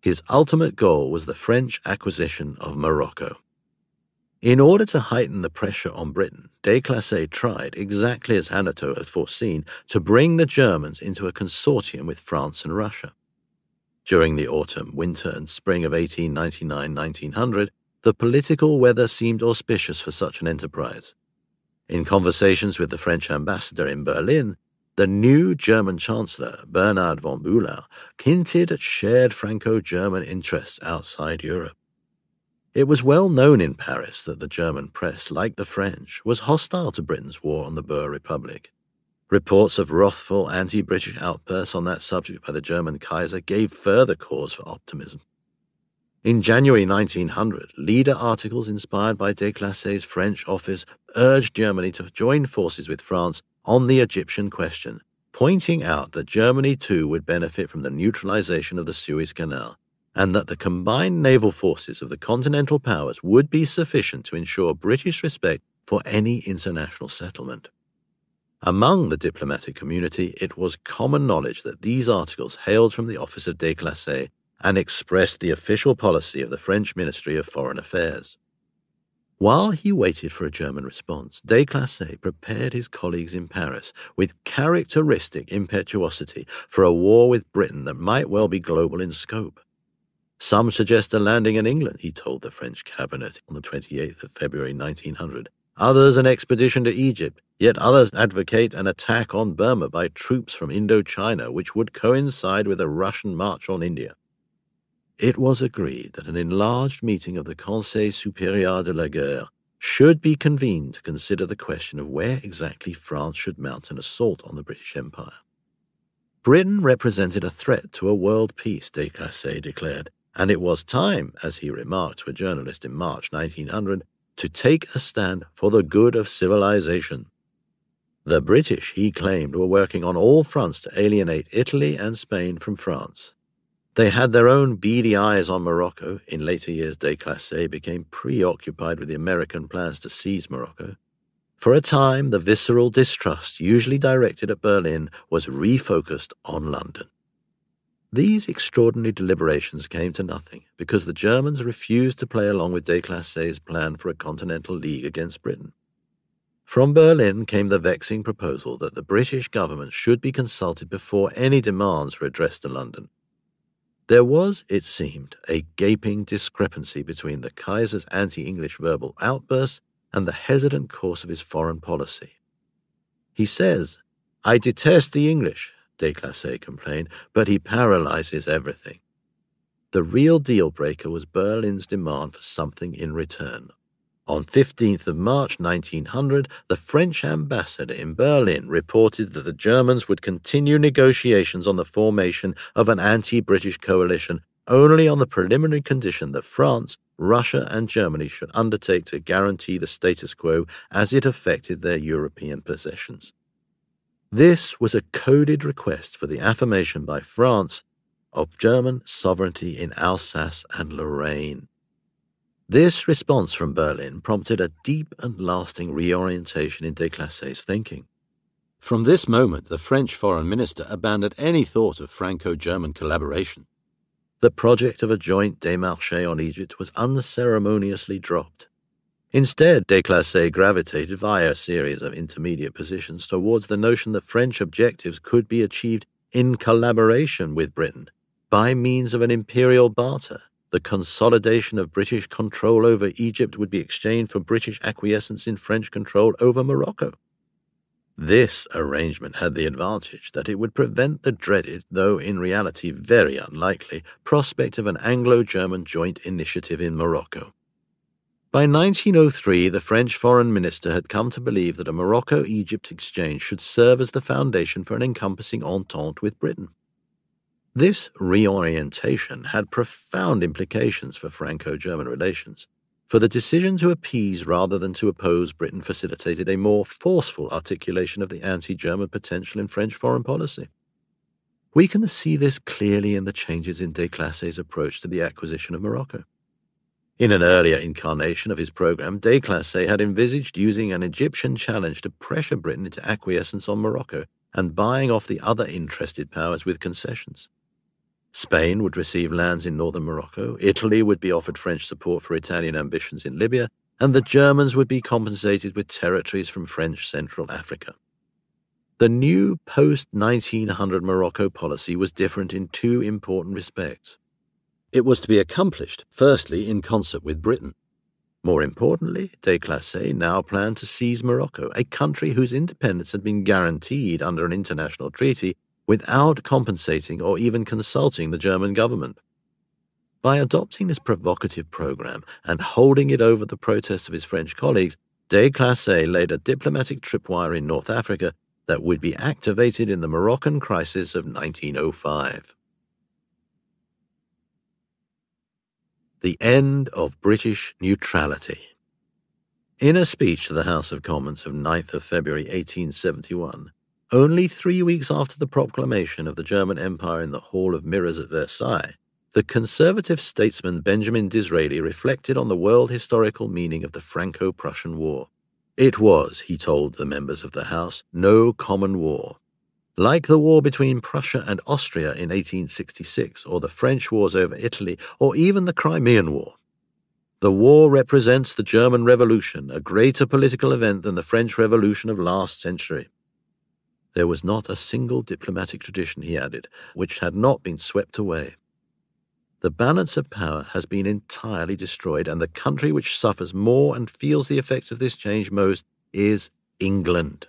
His ultimate goal was the French acquisition of Morocco. In order to heighten the pressure on Britain, de Classé tried, exactly as Anatole had foreseen, to bring the Germans into a consortium with France and Russia. During the autumn, winter, and spring of 1899-1900, the political weather seemed auspicious for such an enterprise. In conversations with the French ambassador in Berlin, the new German Chancellor, Bernard von Bülow, hinted at shared Franco-German interests outside Europe. It was well known in Paris that the German press, like the French, was hostile to Britain's war on the Boer Republic. Reports of wrathful anti-British outbursts on that subject by the German Kaiser gave further cause for optimism. In January 1900, leader articles inspired by de Classé's French office urged Germany to join forces with France on the Egyptian question, pointing out that Germany too would benefit from the neutralization of the Suez Canal, and that the combined naval forces of the continental powers would be sufficient to ensure British respect for any international settlement. Among the diplomatic community, it was common knowledge that these articles hailed from the office of de Classé and expressed the official policy of the French Ministry of Foreign Affairs. While he waited for a German response, de Classé prepared his colleagues in Paris with characteristic impetuosity for a war with Britain that might well be global in scope. Some suggest a landing in England, he told the French cabinet on the 28th of February 1900. Others an expedition to Egypt, yet others advocate an attack on Burma by troops from Indochina, which would coincide with a Russian march on India. It was agreed that an enlarged meeting of the Conseil Supérieur de la Guerre should be convened to consider the question of where exactly France should mount an assault on the British Empire. Britain represented a threat to a world peace, de Classé declared, and it was time, as he remarked to a journalist in March 1900, to take a stand for the good of civilization. The British, he claimed, were working on all fronts to alienate Italy and Spain from France. They had their own beady eyes on Morocco. In later years, de Classé became preoccupied with the American plans to seize Morocco. For a time, the visceral distrust usually directed at Berlin was refocused on London. These extraordinary deliberations came to nothing because the Germans refused to play along with de Classé's plan for a continental league against Britain. From Berlin came the vexing proposal that the British government should be consulted before any demands were addressed to London. There was, it seemed, a gaping discrepancy between the Kaiser's anti-English verbal outbursts and the hesitant course of his foreign policy. He says, "I detest the English," de Classé complained, "but he paralyzes everything." The real deal-breaker was Berlin's demand for something in return. On 15th of March 1900, the French ambassador in Berlin reported that the Germans would continue negotiations on the formation of an anti-British coalition only on the preliminary condition that France, Russia, and Germany should undertake to guarantee the status quo as it affected their European possessions. This was a coded request for the affirmation by France of German sovereignty in Alsace and Lorraine. This response from Berlin prompted a deep and lasting reorientation in Desclasses' thinking. From this moment, the French foreign minister abandoned any thought of Franco-German collaboration. The project of a joint démarche on Egypt was unceremoniously dropped. Instead, Desclasses gravitated via a series of intermediate positions towards the notion that French objectives could be achieved in collaboration with Britain by means of an imperial barter. The consolidation of British control over Egypt would be exchanged for British acquiescence in French control over Morocco. This arrangement had the advantage that it would prevent the dreaded, though in reality very unlikely, prospect of an Anglo-German joint initiative in Morocco. By 1903, the French foreign minister had come to believe that a Morocco-Egypt exchange should serve as the foundation for an encompassing entente with Britain. This reorientation had profound implications for Franco-German relations, for the decision to appease rather than to oppose Britain facilitated a more forceful articulation of the anti-German potential in French foreign policy. We can see this clearly in the changes in Desclasses' approach to the acquisition of Morocco. In an earlier incarnation of his program, Desclasses had envisaged using an Egyptian challenge to pressure Britain into acquiescence on Morocco and buying off the other interested powers with concessions. Spain would receive lands in northern Morocco, Italy would be offered French support for Italian ambitions in Libya, and the Germans would be compensated with territories from French Central Africa. The new post-1900 Morocco policy was different in two important respects. It was to be accomplished, firstly, in concert with Britain. More importantly, Desclasses now planned to seize Morocco, a country whose independence had been guaranteed under an international treaty, without compensating or even consulting the German government. By adopting this provocative program and holding it over the protests of his French colleagues, Desclasses laid a diplomatic tripwire in North Africa that would be activated in the Moroccan crisis of 1905. The end of British neutrality. In a speech to the House of Commons of 9th of February 1871, only 3 weeks after the proclamation of the German Empire in the Hall of Mirrors at Versailles, the conservative statesman Benjamin Disraeli reflected on the world historical meaning of the Franco-Prussian War. It was, he told the members of the House, no common war. Like the war between Prussia and Austria in 1866, or the French wars over Italy, or even the Crimean War. The war represents the German Revolution, a greater political event than the French Revolution of last century. There was not a single diplomatic tradition, he added, which had not been swept away. The balance of power has been entirely destroyed, and the country which suffers more and feels the effects of this change most is England.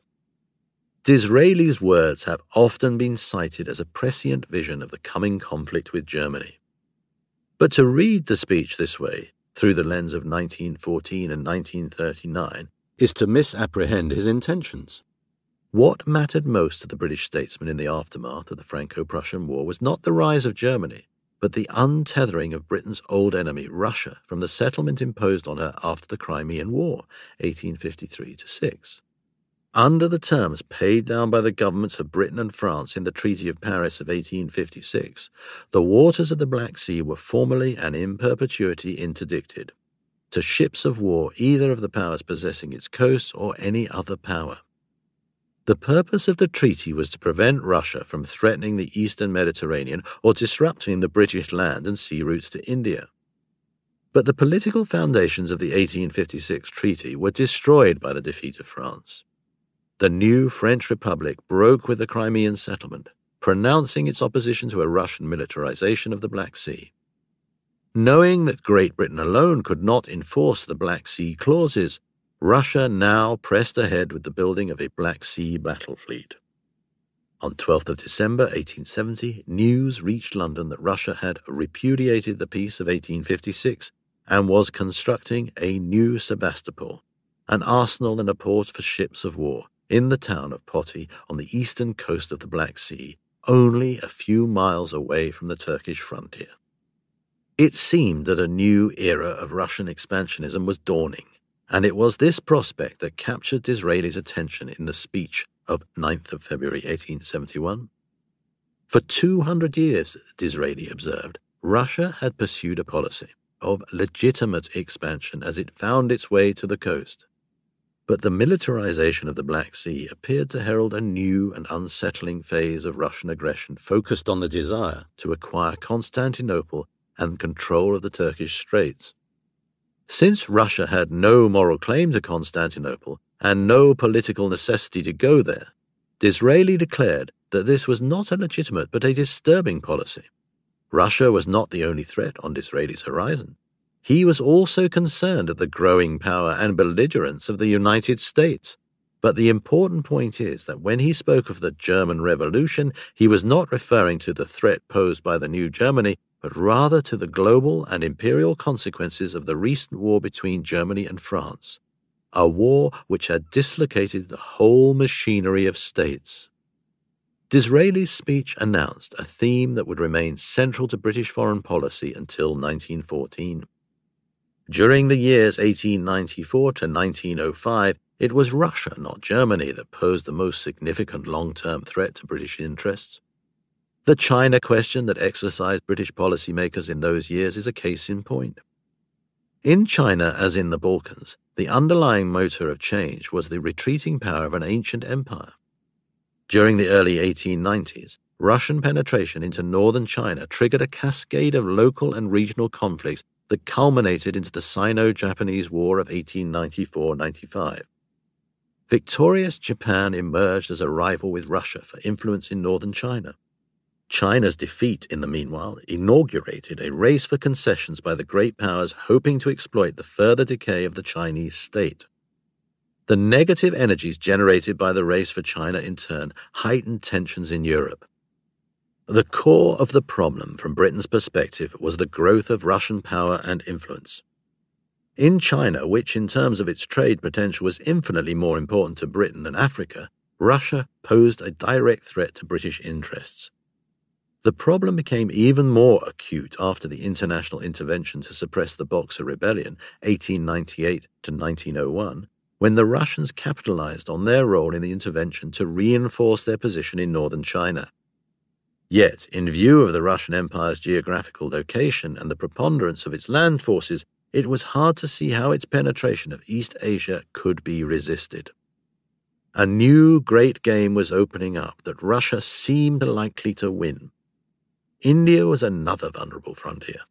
Disraeli's words have often been cited as a prescient vision of the coming conflict with Germany. But to read the speech this way, through the lens of 1914 and 1939, is to misapprehend his intentions. What mattered most to the British statesman in the aftermath of the Franco-Prussian War was not the rise of Germany, but the untethering of Britain's old enemy, Russia, from the settlement imposed on her after the Crimean War, 1853-6. Under the terms paid down by the governments of Britain and France in the Treaty of Paris of 1856, the waters of the Black Sea were formally and in perpetuity interdicted to ships of war either of the powers possessing its coasts or any other power. The purpose of the treaty was to prevent Russia from threatening the eastern Mediterranean or disrupting the British land and sea routes to India. But the political foundations of the 1856 treaty were destroyed by the defeat of France. The new French Republic broke with the Crimean settlement, pronouncing its opposition to a Russian militarization of the Black Sea. Knowing that Great Britain alone could not enforce the Black Sea clauses, Russia now pressed ahead with the building of a Black Sea battle fleet. On 12th of December 1870, news reached London that Russia had repudiated the peace of 1856 and was constructing a new Sebastopol, an arsenal and a port for ships of war, in the town of Poti on the eastern coast of the Black Sea, only a few miles away from the Turkish frontier. It seemed that a new era of Russian expansionism was dawning, and it was this prospect that captured Disraeli's attention in the speech of 9th of February 1871. For 200 years, Disraeli observed, Russia had pursued a policy, of legitimate expansion as it found its way to the coast. But the militarization of the Black Sea appeared to herald a new and unsettling phase of Russian aggression focused on the desire to acquire Constantinople and control of the Turkish Straits. Since Russia had no moral claim to Constantinople and no political necessity to go there, Disraeli declared that this was not a legitimate but a disturbing policy. Russia was not the only threat on Disraeli's horizon. He was also concerned at the growing power and belligerence of the United States. But the important point is that when he spoke of the German Revolution, he was not referring to the threat posed by the new Germany, but rather to the global and imperial consequences of the recent war between Germany and France, a war which had dislocated the whole machinery of states. Disraeli's speech announced a theme that would remain central to British foreign policy until 1914. During the years 1894 to 1905, it was Russia, not Germany, that posed the most significant long-term threat to British interests. The China question that exercised British policymakers in those years is a case in point. In China, as in the Balkans, the underlying motor of change was the retreating power of an ancient empire. During the early 1890s, Russian penetration into northern China triggered a cascade of local and regional conflicts that culminated into the Sino-Japanese War of 1894-95. Victorious Japan emerged as a rival with Russia for influence in northern China. China's defeat, in the meanwhile, inaugurated a race for concessions by the great powers hoping to exploit the further decay of the Chinese state. The negative energies generated by the race for China, in turn, heightened tensions in Europe. The core of the problem, from Britain's perspective, was the growth of Russian power and influence. In China, which in terms of its trade potential was infinitely more important to Britain than Africa, Russia posed a direct threat to British interests. The problem became even more acute after the international intervention to suppress the Boxer Rebellion, 1898 to 1901, when the Russians capitalized on their role in the intervention to reinforce their position in northern China. Yet, in view of the Russian Empire's geographical location and the preponderance of its land forces, it was hard to see how its penetration of East Asia could be resisted. A new great game was opening up that Russia seemed likely to win. India was another vulnerable frontier.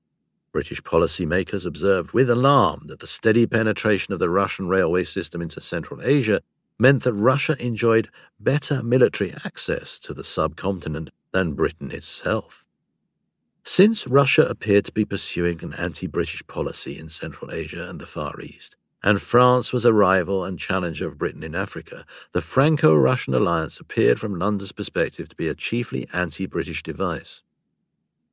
British policymakers observed with alarm that the steady penetration of the Russian railway system into Central Asia meant that Russia enjoyed better military access to the subcontinent than Britain itself. Since Russia appeared to be pursuing an anti-British policy in Central Asia and the Far East, and France was a rival and challenger of Britain in Africa, the Franco-Russian alliance appeared from London's perspective to be a chiefly anti-British device.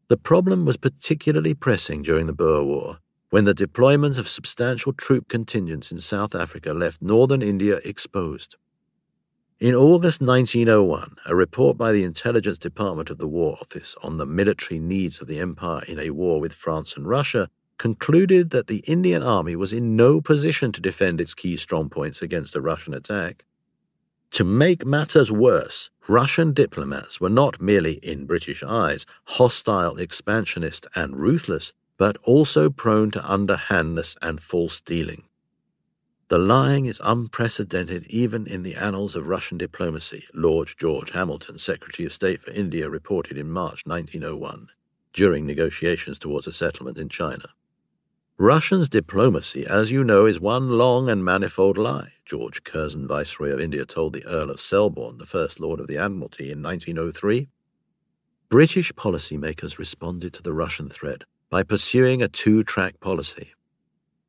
The problem was particularly pressing during the Boer War, when the deployment of substantial troop contingents in South Africa left northern India exposed. In August 1901, a report by the Intelligence Department of the War Office on the military needs of the empire in a war with France and Russia concluded that the Indian army was in no position to defend its key strongpoints against a Russian attack. To make matters worse, Russian diplomats were not merely, in British eyes, hostile, expansionist, and ruthless, but also prone to underhandness and false dealing. The lying is unprecedented even in the annals of Russian diplomacy, Lord George Hamilton, Secretary of State for India, reported in March 1901, during negotiations towards a settlement in China. Russia's diplomacy, as you know, is one long and manifold lie, George Curzon, Viceroy of India, told the Earl of Selborne, the First Lord of the Admiralty, in 1903. British policymakers responded to the Russian threat by pursuing a two-track policy.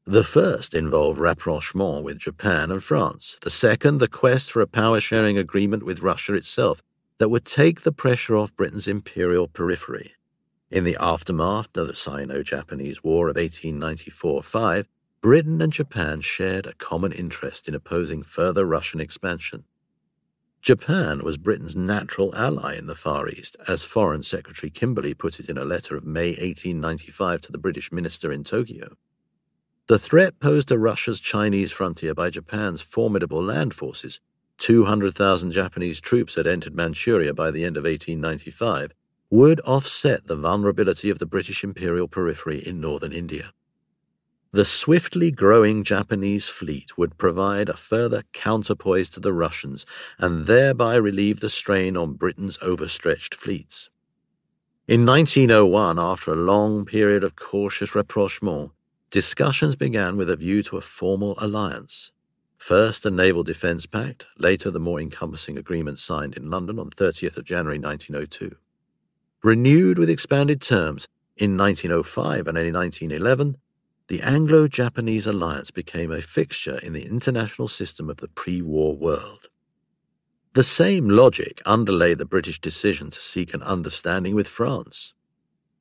The first involved rapprochement with Japan and France. The second, the quest for a power-sharing agreement with Russia itself that would take the pressure off Britain's imperial periphery. In the aftermath of the Sino-Japanese War of 1894-5, Britain and Japan shared a common interest in opposing further Russian expansion. Japan was Britain's natural ally in the Far East, as Foreign Secretary Kimberley put it in a letter of May 1895 to the British minister in Tokyo. The threat posed to Russia's Chinese frontier by Japan's formidable land forces, 200,000 Japanese troops had entered Manchuria by the end of 1895, would offset the vulnerability of the British imperial periphery in northern India. The swiftly growing Japanese fleet would provide a further counterpoise to the Russians and thereby relieve the strain on Britain's overstretched fleets. In 1901, after a long period of cautious rapprochement, discussions began with a view to a formal alliance. First a naval defence pact, later the more encompassing agreement signed in London on 30th of January 1902. Renewed with expanded terms in 1905 and in 1911, the Anglo-Japanese alliance became a fixture in the international system of the pre-war world. The same logic underlay the British decision to seek an understanding with France.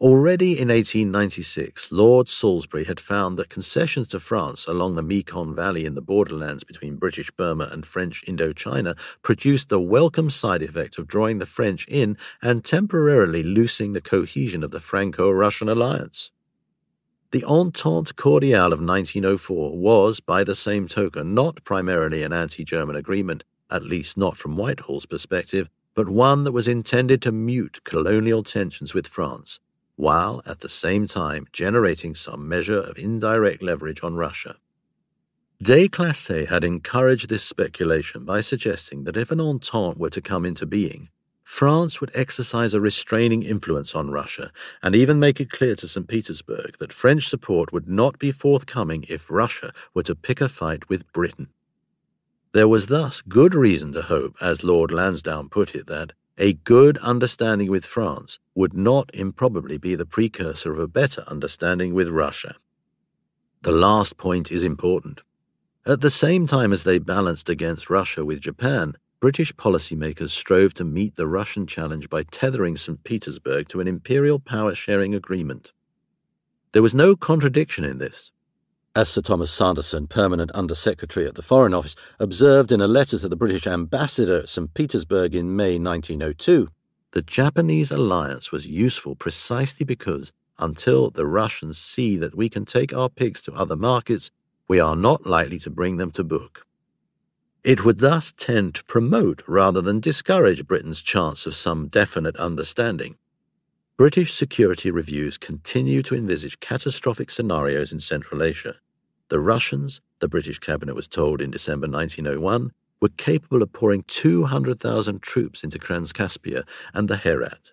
Already in 1896, Lord Salisbury had found that concessions to France along the Mekong Valley in the borderlands between British Burma and French Indochina produced the welcome side effect of drawing the French in and temporarily loosening the cohesion of the Franco-Russian alliance. The Entente Cordiale of 1904 was, by the same token, not primarily an anti-German agreement, at least not from Whitehall's perspective, but one that was intended to mute colonial tensions with France, while at the same time generating some measure of indirect leverage on Russia. Desclassés had encouraged this speculation by suggesting that if an entente were to come into being, France would exercise a restraining influence on Russia and even make it clear to St. Petersburg that French support would not be forthcoming if Russia were to pick a fight with Britain. There was thus good reason to hope, as Lord Lansdowne put it, that a good understanding with France would not improbably be the precursor of a better understanding with Russia. The last point is important. At the same time as they balanced against Russia with Japan, British policymakers strove to meet the Russian challenge by tethering St. Petersburg to an imperial power-sharing agreement. There was no contradiction in this. As Sir Thomas Sanderson, Permanent Under-Secretary at the Foreign Office, observed in a letter to the British ambassador at St. Petersburg in May 1902, the Japanese alliance was useful precisely because, until the Russians see that we can take our pigs to other markets, we are not likely to bring them to book. It would thus tend to promote rather than discourage Britain's chance of some definite understanding. British security reviews continue to envisage catastrophic scenarios in Central Asia. The Russians, the British cabinet was told in December 1901, were capable of pouring 200,000 troops into Transcaspia and the Herat.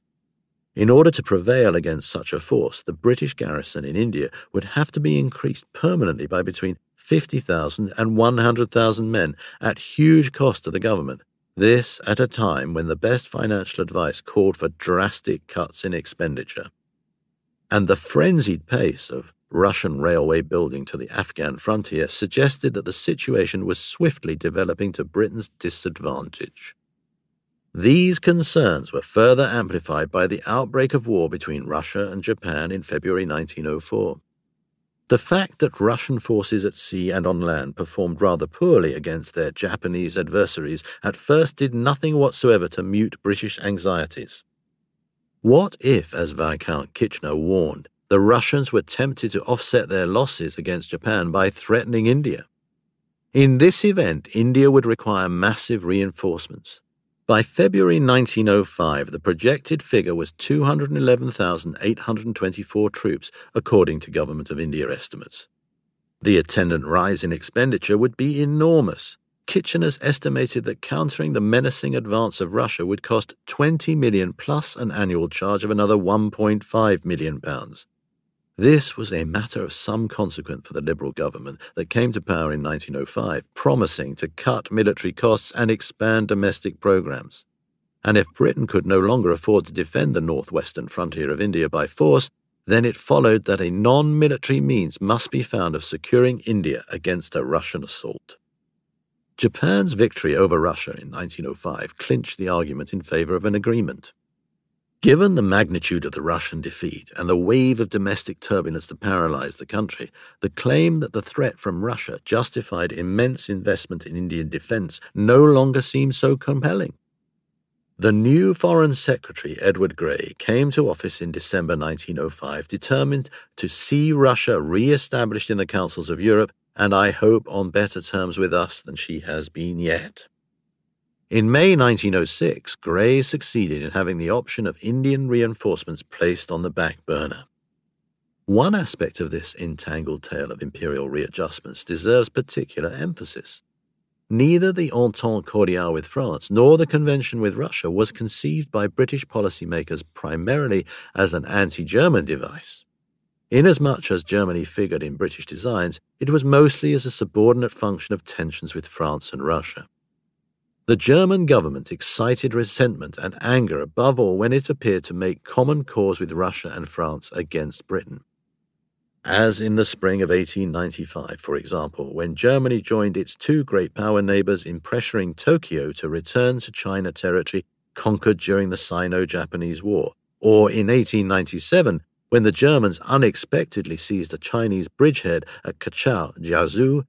In order to prevail against such a force, the British garrison in India would have to be increased permanently by between 50,000 and 100,000 men at huge cost to the government. This at a time when the best financial advice called for drastic cuts in expenditure. And the frenzied pace of Russian railway building to the Afghan frontier suggested that the situation was swiftly developing to Britain's disadvantage. These concerns were further amplified by the outbreak of war between Russia and Japan in February 1904. The fact that Russian forces at sea and on land performed rather poorly against their Japanese adversaries at first did nothing whatsoever to mute British anxieties. What if, as Viscount Kitchener warned, the Russians were tempted to offset their losses against Japan by threatening India? In this event, India would require massive reinforcements. By February 1905, the projected figure was 211,824 troops, according to Government of India estimates. The attendant rise in expenditure would be enormous. Kitchener's estimated that countering the menacing advance of Russia would cost 20 million plus an annual charge of another £1.5 million. This was a matter of some consequence for the Liberal government that came to power in 1905, promising to cut military costs and expand domestic programs. And if Britain could no longer afford to defend the northwestern frontier of India by force, then it followed that a non-military means must be found of securing India against a Russian assault. Japan's victory over Russia in 1905 clinched the argument in favor of an agreement. Given the magnitude of the Russian defeat and the wave of domestic turbulence that paralyzed the country, the claim that the threat from Russia justified immense investment in Indian defense no longer seemed so compelling. The new Foreign Secretary, Edward Grey, came to office in December 1905 determined to see Russia re-established in the councils of Europe and I hope on better terms with us than she has been yet. In May 1906, Grey succeeded in having the option of Indian reinforcements placed on the back burner. One aspect of this entangled tale of imperial readjustments deserves particular emphasis. Neither the Entente Cordiale with France nor the convention with Russia was conceived by British policymakers primarily as an anti-German device. Inasmuch as Germany figured in British designs, it was mostly as a subordinate function of tensions with France and Russia. The German government excited resentment and anger above all when it appeared to make common cause with Russia and France against Britain. As in the spring of 1895, for example, when Germany joined its two great power neighbors in pressuring Tokyo to return to China territory conquered during the Sino-Japanese War, or in 1897, when the Germans unexpectedly seized a Chinese bridgehead at Kachao, Jiaozu,